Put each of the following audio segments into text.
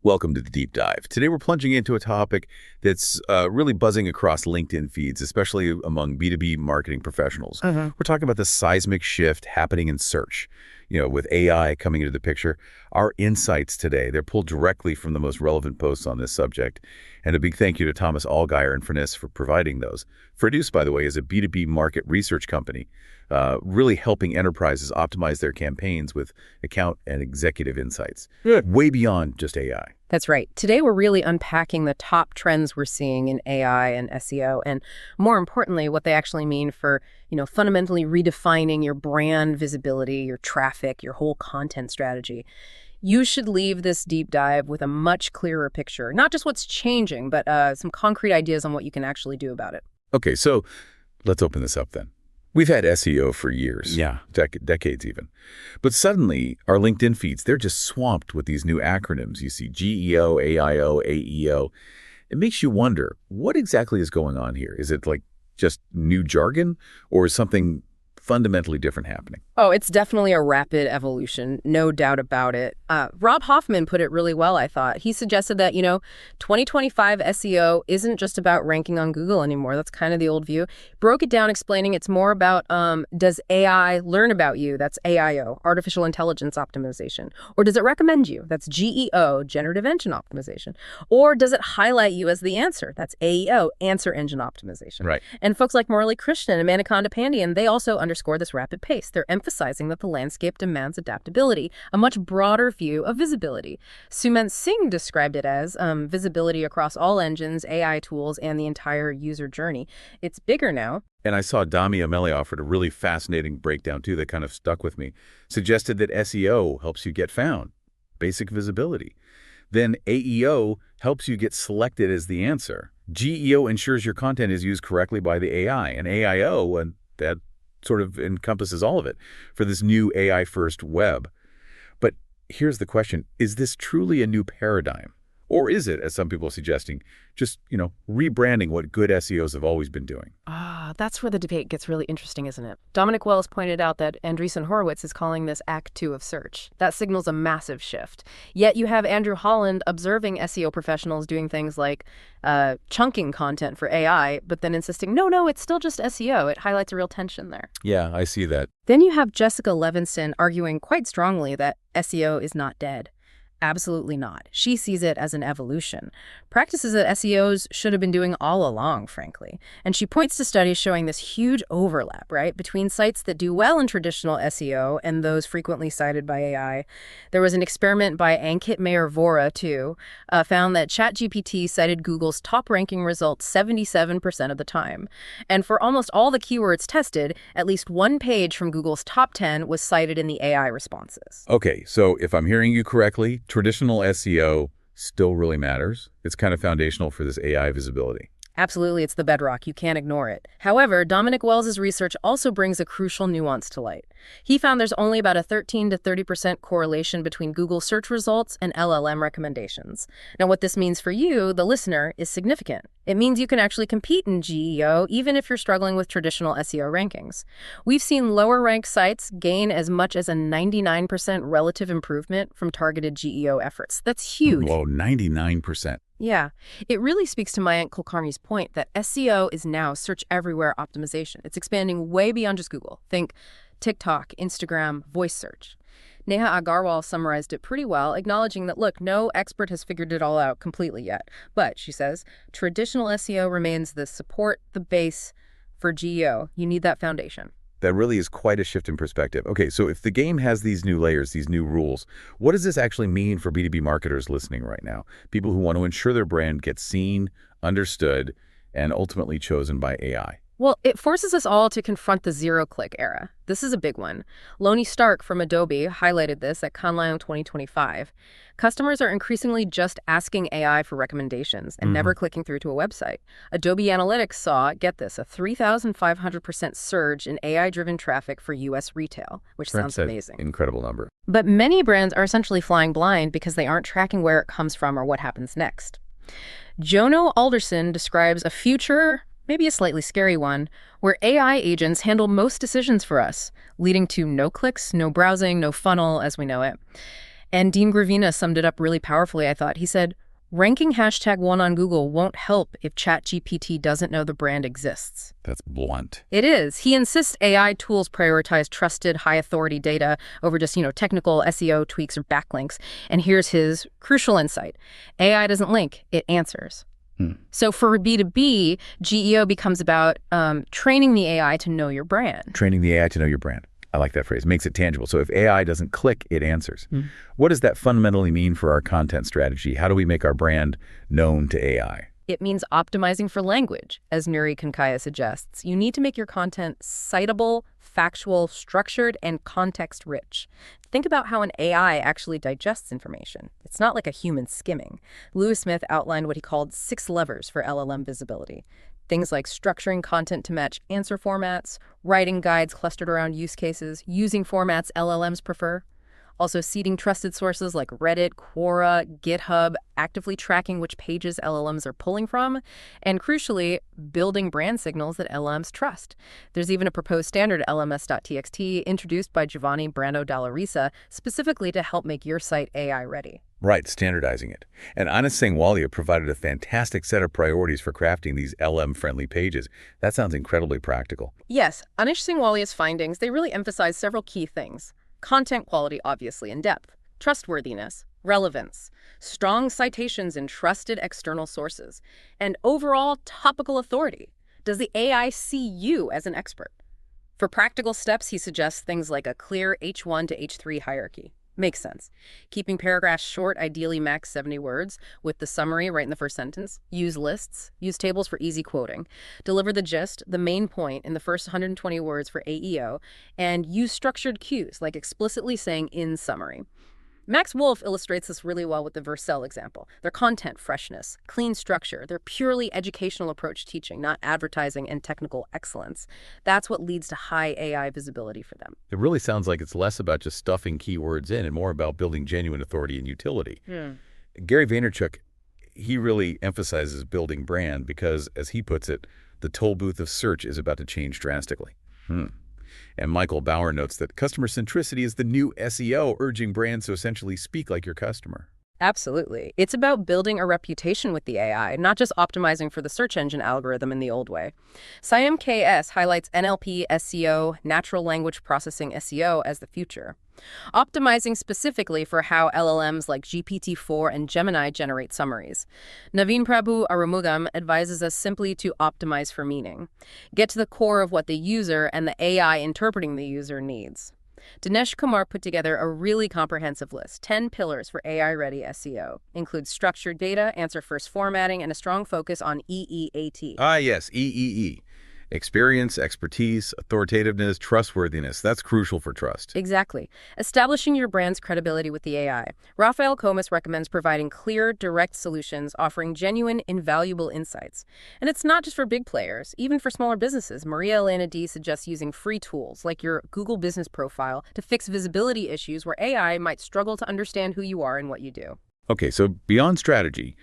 Welcome to the Deep Dive. Today we're plunging into a topic that's really buzzing across LinkedIn feeds, especially among B2B marketing professionals. We're talking about the seismic shift happening in search. With AI coming into the picture, our insights today, they're pulled directly from the most relevant posts on this subject. And a big thank you to Thomas Allgeier and Finis for providing those. Produce, by the way, is a B2B market research company, really helping enterprises optimize their campaigns with account and executive insights. Good. Way beyond just AI. That's right. Today, we're really unpacking the top trends we're seeing in AI and SEO, and more importantly, what they actually mean for, fundamentally redefining your brand visibility, your traffic, your whole content strategy. You should leave this deep dive with a much clearer picture, not just what's changing, but some concrete ideas on what you can actually do about it. Okay, so let's open this up then. We've had SEO for years, decades even. But suddenly, our LinkedIn feeds, they're just swamped with these new acronyms. You see GEO, AIO, AEO. It makes you wonder, what exactly is going on here? Is it like just new jargon, or is something fundamentally different happening? Oh, it's definitely a rapid evolution, no doubt about it. Rob Hoffman put it really well, I thought. He suggested that, 2025 SEO isn't just about ranking on Google anymore. That's kind of the old view. Broke it down explaining it's more about, does AI learn about you? That's AIO, artificial intelligence optimization. Or does it recommend you? That's GEO, generative engine optimization. Or does it highlight you as the answer? That's AEO, answer engine optimization. Right. And folks like Murali Krishnan and Manikandan Pandian, they also underscore this rapid pace. They're emphasizing that the landscape demands adaptability, a much broader view of visibility. Sumant Singh described it as visibility across all engines, AI tools, and the entire user journey. It's bigger now. And I saw Dami Ameli offered a really fascinating breakdown, too, that kind of stuck with me. Suggested that SEO helps you get found, basic visibility. Then AEO helps you get selected as the answer. GEO ensures your content is used correctly by the AI. And AIO, and that sort of encompasses all of it for this new AI-first web. But here's the question. Is this truly a new paradigm? Or is it, as some people are suggesting, just, rebranding what good SEOs have always been doing? That's where the debate gets really interesting, isn't it? Dominic Wells pointed out that Andreessen Horowitz is calling this Act 2 of search. That signals a massive shift. Yet you have Andrew Holland observing SEO professionals doing things like chunking content for AI, but then insisting, no, it's still just SEO. It highlights a real tension there. Yeah, I see that. Then you have Jessica Levinson arguing quite strongly that SEO is not dead. Absolutely not. She sees it as an evolution. Practices that SEOs should have been doing all along, frankly. And she points to studies showing this huge overlap, right, between sites that do well in traditional SEO and those frequently cited by AI. There was an experiment by Ankit Mayer-Vora, too, found that ChatGPT cited Google's top-ranking results 77% of the time. And for almost all the keywords tested, at least one page from Google's top 10 was cited in the AI responses. Okay, so if I'm hearing you correctly, traditional SEO still really matters. It's kind of foundational for this AI visibility. Absolutely, it's the bedrock. You can't ignore it. However, Dominic Wells' research also brings a crucial nuance to light. He found there's only about a 13 to 30% correlation between Google search results and LLM recommendations. Now, what this means for you, the listener, is significant. It means you can actually compete in GEO even if you're struggling with traditional SEO rankings. We've seen lower-ranked sites gain as much as a 99% relative improvement from targeted GEO efforts. That's huge. Whoa, 99%. Yeah, it really speaks to Mayank Kulkarni's point that SEO is now search everywhere optimization. It's expanding way beyond just Google. Think TikTok, Instagram, voice search. Neha Agarwal summarized it pretty well, acknowledging that, look, no expert has figured it all out completely yet. But, she says, traditional SEO remains the support, the base for GEO. You need that foundation. That really is quite a shift in perspective. Okay, so if the game has these new layers, these new rules, what does this actually mean for B2B marketers listening right now? People who want to ensure their brand gets seen, understood, and ultimately chosen by AI. Well, it forces us all to confront the zero-click era. This is a big one. Lonnie Stark from Adobe highlighted this at CanLion 2025. Customers are increasingly just asking AI for recommendations and never clicking through to a website. Adobe Analytics saw, get this, a 3,500% surge in AI-driven traffic for U.S. retail, which sounds amazing. Incredible number. But many brands are essentially flying blind because they aren't tracking where it comes from or what happens next. Jono Alderson describes a future, maybe a slightly scary one, where AI agents handle most decisions for us, leading to no clicks, no browsing, no funnel as we know it. And Dean Gravina summed it up really powerfully, I thought. He said, ranking #1 on Google won't help if ChatGPT doesn't know the brand exists. That's blunt. It is. He insists AI tools prioritize trusted, high-authority data over just, technical SEO tweaks or backlinks. And here's his crucial insight. AI doesn't link, it answers. So for B2B, GEO becomes about training the AI to know your brand. Training the AI to know your brand. I like that phrase. Makes it tangible. So if AI doesn't click, it answers. What does that fundamentally mean for our content strategy? How do we make our brand known to AI? It means optimizing for language, as Nuri Kankaya suggests. You need to make your content citable, factual, structured, and context-rich. Think about how an AI actually digests information. It's not like a human skimming. Lewis Smith outlined what he called 6 levers for LLM visibility. Things like structuring content to match answer formats, writing guides clustered around use cases, using formats LLMs prefer. Also seeding trusted sources like Reddit, Quora, GitHub, actively tracking which pages LLMs are pulling from, and crucially, building brand signals that LLMs trust. There's even a proposed standard, LMS.txt, introduced by Giovanni Brando Dalla Risa, specifically to help make your site AI ready. Right, standardizing it. And Anis Sangwalia provided a fantastic set of priorities for crafting these LM-friendly pages. That sounds incredibly practical. Yes, Anish Singwalia's findings, they really emphasize several key things. Content quality, obviously, and depth, trustworthiness, relevance, strong citations in trusted external sources, and overall topical authority. Does the AI see you as an expert? For practical steps, he suggests things like a clear H1 to H3 hierarchy. Makes sense. Keeping paragraphs short, ideally max 70 words, with the summary right in the first sentence. Use lists. Use tables for easy quoting. Deliver the gist, the main point, in the first 120 words for AEO, and use structured cues, like explicitly saying in summary. Max Wolf illustrates this really well with the Vercel example. Their content freshness, clean structure, their purely educational approach teaching, not advertising and technical excellence. That's what leads to high AI visibility for them. It really sounds like it's less about just stuffing keywords in and more about building genuine authority and utility. Gary Vaynerchuk, he really emphasizes building brand because, as he puts it, the toll booth of search is about to change drastically. And Michael Bauer notes that customer centricity is the new SEO, urging brands to essentially speak like your customer. Absolutely. It's about building a reputation with the AI, not just optimizing for the search engine algorithm in the old way. Siam KS highlights NLP SEO, natural language processing SEO, as the future. Optimizing specifically for how LLMs like GPT-4 and Gemini generate summaries. Naveen Prabhu Arumugam advises us simply to optimize for meaning. Get to the core of what the user and the AI interpreting the user needs. Dinesh Kumar put together a really comprehensive list, 10 pillars for AI-ready SEO. Includes structured data, answer-first formatting, and a strong focus on EEAT. Ah, yes, EEE. Experience, expertise, authoritativeness, trustworthiness. That's crucial for trust. Exactly. Establishing your brand's credibility with the AI. Rafael Comas recommends providing clear, direct solutions, offering genuine, invaluable insights. And it's not just for big players, even for smaller businesses. Maria Elena D suggests using free tools, like your Google Business Profile, to fix visibility issues where AI might struggle to understand who you are and what you do. Okay, so beyond strategy,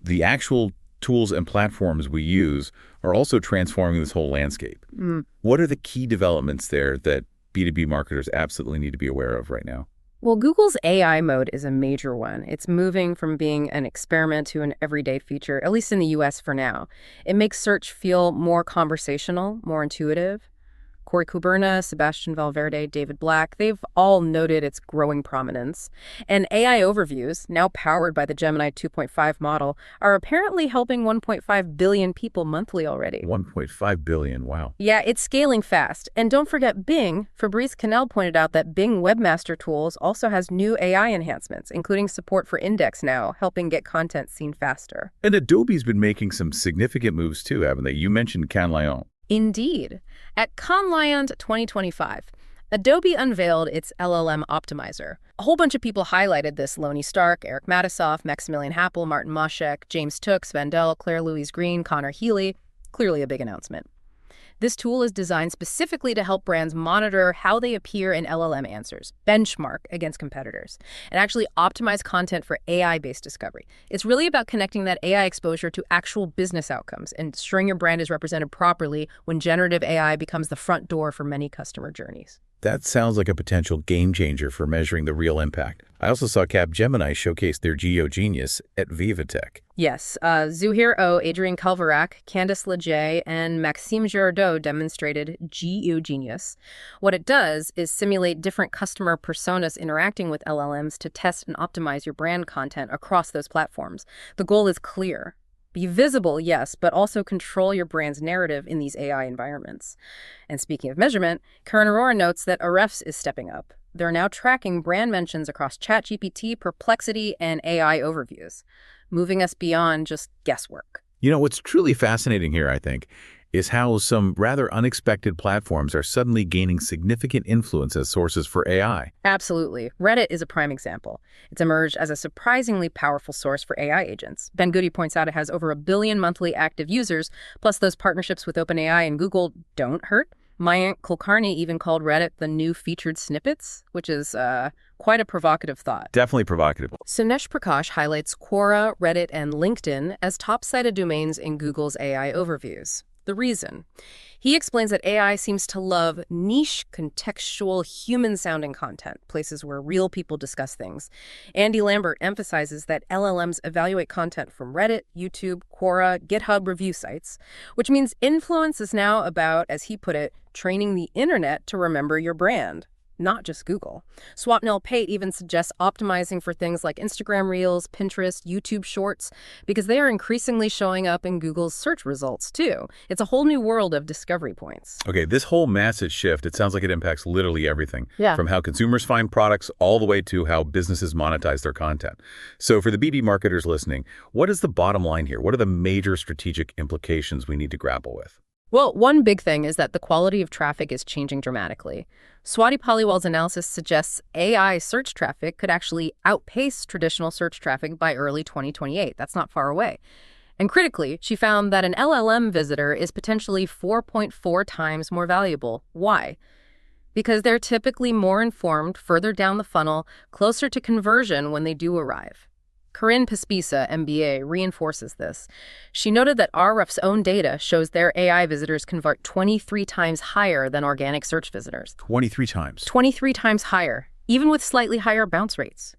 the actual tools and platforms we use are also transforming this whole landscape. What are the key developments there that B2B marketers absolutely need to be aware of right now? Well, Google's AI mode is a major one. It's moving from being an experiment to an everyday feature, at least in the US for now. It makes search feel more conversational, more intuitive. Corey Kuberna, Sebastian Valverde, David Black, they've all noted its growing prominence. And AI overviews, now powered by the Gemini 2.5 model, are apparently helping 1.5 billion people monthly already. 1.5 billion, wow. Yeah, it's scaling fast. And don't forget Bing. Fabrice Cannell pointed out that Bing Webmaster Tools also has new AI enhancements, including support for index now, helping get content seen faster. And Adobe's been making some significant moves too, haven't they? You mentioned Cannes Lion. Indeed. At Cannes Lion 2025, Adobe unveiled its LLM optimizer. A whole bunch of people highlighted this: Lonnie Stark, Eric Matisoff, Maximilian Happel, Martin Moschek, James Took, Sven Dell, Claire Louise Green, Connor Healy. Clearly a big announcement. This tool is designed specifically to help brands monitor how they appear in LLM answers, benchmark against competitors, and actually optimize content for AI-based discovery. It's really about connecting that AI exposure to actual business outcomes and ensuring your brand is represented properly when generative AI becomes the front door for many customer journeys. That sounds like a potential game changer for measuring the real impact. I also saw Capgemini showcase their GeoGenius at VivaTech. Yes, Zuhair O, Adrian Calvarac, Candice Leger, and Maxime Girardot demonstrated GeoGenius. What it does is simulate different customer personas interacting with LLMs to test and optimize your brand content across those platforms. The goal is clear. Be visible, yes, but also control your brand's narrative in these AI environments. And speaking of measurement, Karan Arora notes that Ahrefs is stepping up. They're now tracking brand mentions across ChatGPT, Perplexity, and AI overviews, moving us beyond just guesswork. What's truly fascinating here, I think, is how some rather unexpected platforms are suddenly gaining significant influence as sources for AI. Absolutely. Reddit is a prime example. It's emerged as a surprisingly powerful source for AI agents. Ben Goody points out it has over 1 billion monthly active users, plus those partnerships with OpenAI and Google don't hurt. Mayank Kulkarni even called Reddit the new featured snippets, which is quite a provocative thought. Definitely provocative. Sunesh Prakash highlights Quora, Reddit, and LinkedIn as top-cited domains in Google's AI overviews. The reason? He explains that AI seems to love niche, contextual, human-sounding content, places where real people discuss things. Andy Lambert emphasizes that LLMs evaluate content from Reddit, YouTube, Quora, GitHub review sites, which means influence is now about, as he put it, training the internet to remember your brand. Not just Google. Swapnil Pate even suggests optimizing for things like Instagram Reels, Pinterest, YouTube Shorts, because they are increasingly showing up in Google's search results, too. It's a whole new world of discovery points. Okay, this whole massive shift, it sounds like it impacts literally everything. Yeah. From how consumers find products all the way to how businesses monetize their content. So for the B2B marketers listening, what is the bottom line here? What are the major strategic implications we need to grapple with? Well, one big thing is that the quality of traffic is changing dramatically. Swati Paliwal's analysis suggests AI search traffic could actually outpace traditional search traffic by early 2028. That's not far away. And critically, she found that an LLM visitor is potentially 4.4 times more valuable. Why? Because they're typically more informed further down the funnel, closer to conversion when they do arrive. Corinne Pespisa, MBA, reinforces this. She noted that Ahrefs' own data shows their AI visitors convert 23 times higher than organic search visitors. 23 times. 23 times higher, even with slightly higher bounce rates.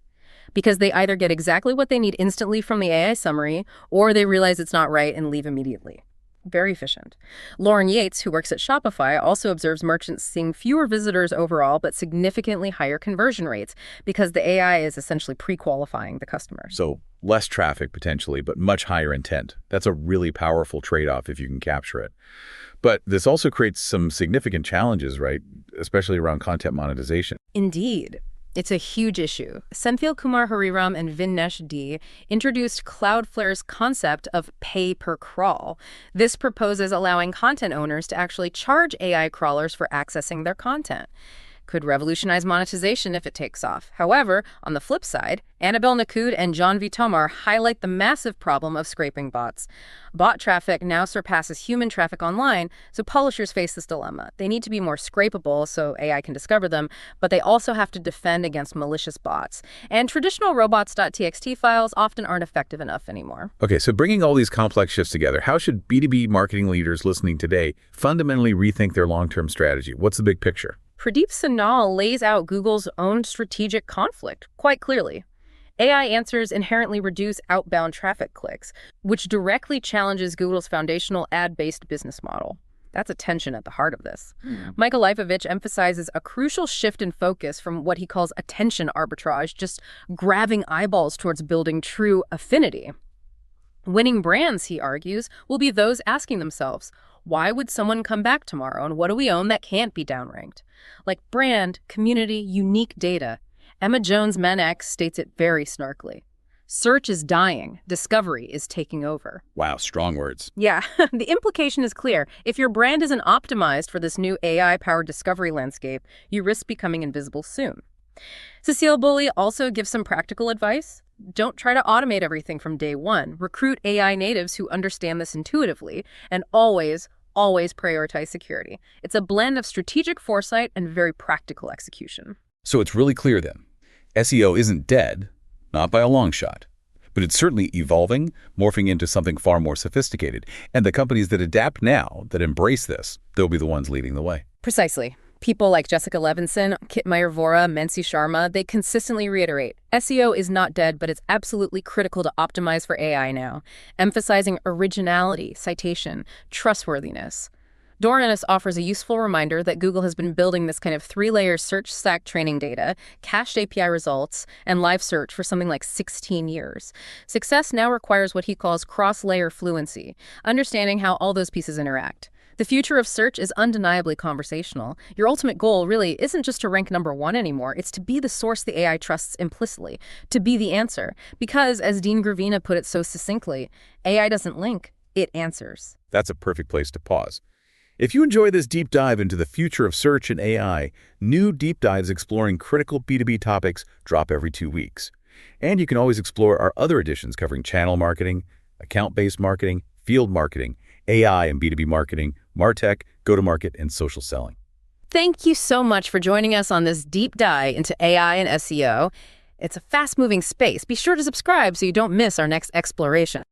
Because they either get exactly what they need instantly from the AI summary, or they realize it's not right and leave immediately. Very efficient. Lauren Yates, who works at Shopify, also observes merchants seeing fewer visitors overall, but significantly higher conversion rates because the AI is essentially pre-qualifying the customer. So less traffic potentially, but much higher intent. That's a really powerful trade-off if you can capture it. But this also creates some significant challenges, right? Especially around content monetization. Indeed. It's a huge issue. Senthil Kumar Hariram and Vinesh D introduced Cloudflare's concept of pay per crawl. This proposes allowing content owners to actually charge AI crawlers for accessing their content. Could revolutionize monetization if it takes off. However, on the flip side, Annabelle Nakud and John V. Tomar highlight the massive problem of scraping bots. Bot traffic now surpasses human traffic online, so publishers face this dilemma. They need to be more scrapable so AI can discover them, but they also have to defend against malicious bots. And traditional robots.txt files often aren't effective enough anymore. Okay, so bringing all these complex shifts together, how should B2B marketing leaders listening today fundamentally rethink their long-term strategy? What's the big picture? Pradeep Sanal lays out Google's own strategic conflict quite clearly. AI answers inherently reduce outbound traffic clicks, which directly challenges Google's foundational ad-based business model. That's a tension at the heart of this. Michael Leifovich emphasizes a crucial shift in focus from what he calls attention arbitrage, just grabbing eyeballs, towards building true affinity. Winning brands, he argues, will be those asking themselves, why would someone come back tomorrow, and what do we own that can't be downranked? Like brand, community, unique data. Emma Jones-Menx states it very snarkily. Search is dying. Discovery is taking over. Wow, strong words. Yeah, the implication is clear. If your brand isn't optimized for this new AI-powered discovery landscape, you risk becoming invisible soon. Cecile Bully also gives some practical advice. Don't try to automate everything from day one. Recruit AI natives who understand this intuitively, and always prioritize security. It's a blend of strategic foresight and very practical execution. So it's really clear then. SEO isn't dead, not by a long shot. But it's certainly evolving, morphing into something far more sophisticated. And the companies that adapt now, that embrace this, they'll be the ones leading the way. Precisely. People like Jessica Levinson, Kit Meyer-Vora, Mensi Sharma, they consistently reiterate, SEO is not dead, but it's absolutely critical to optimize for AI now, emphasizing originality, citation, trustworthiness. Doranis offers a useful reminder that Google has been building this kind of three-layer search stack training data, cached API results, and live search for something like 16 years. Success now requires what he calls cross-layer fluency, understanding how all those pieces interact. The future of search is undeniably conversational. Your ultimate goal really isn't just to rank #1 anymore, it's to be the source the AI trusts implicitly, to be the answer. Because, as Dean Gravina put it so succinctly, AI doesn't link, it answers. That's a perfect place to pause. If you enjoy this deep dive into the future of search and AI, new deep dives exploring critical B2B topics drop every 2 weeks. And you can always explore our other editions covering channel marketing, account-based marketing, field marketing, AI and B2B marketing, MarTech, go-to-market, and social selling. Thank you so much for joining us on this deep dive into AI and SEO. It's a fast-moving space. Be sure to subscribe so you don't miss our next exploration.